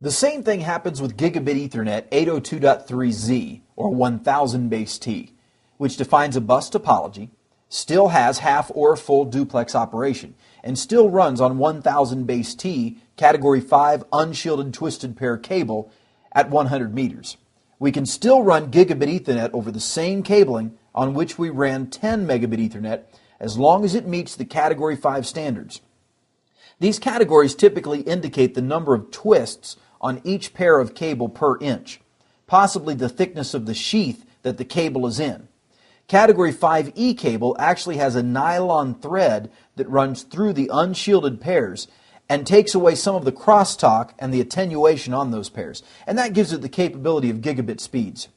The same thing happens with Gigabit Ethernet 802.3z, or 1000 base T, which defines a bus topology, still has half or full duplex operation, and still runs on 1000 base T category 5 unshielded twisted pair cable at 100 meters. We can still run Gigabit Ethernet over the same cabling on which we ran 10 megabit Ethernet as long as it meets the category 5 standards. These categories typically indicate the number of twists on each pair of cable per inch, possibly the thickness of the sheath that the cable is in. Category 5E cable actually has a nylon thread that runs through the unshielded pairs and takes away some of the crosstalk and the attenuation on those pairs, and that gives it the capability of gigabit speeds.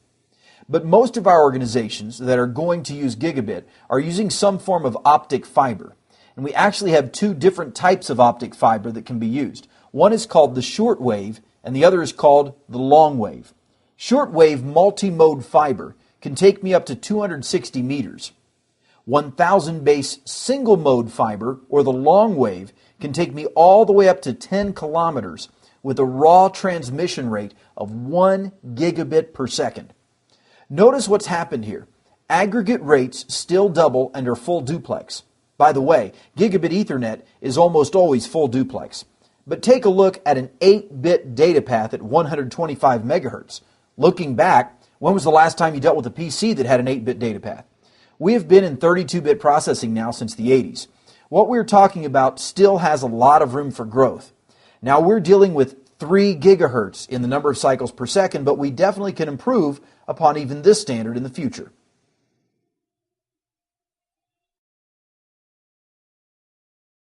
But most of our organizations that are going to use gigabit are using some form of optic fiber. And we actually have two different types of optic fiber that can be used. One is called the short wave, and the other is called the long wave. Short wave multi-mode fiber can take me up to 260 meters. 1000 base single mode fiber, or the long wave, can take me all the way up to 10 kilometers with a raw transmission rate of 1 gigabit per second. Notice what's happened here. Aggregate rates still double and are full duplex. By the way, Gigabit Ethernet is almost always full duplex. But take a look at an 8-bit data path at 125 megahertz. Looking back, when was the last time you dealt with a PC that had an 8-bit data path? We have been in 32-bit processing now since the 80s. What we're talking about still has a lot of room for growth. Now we're dealing with 3 gigahertz in the number of cycles per second, but we definitely can improve upon even this standard in the future.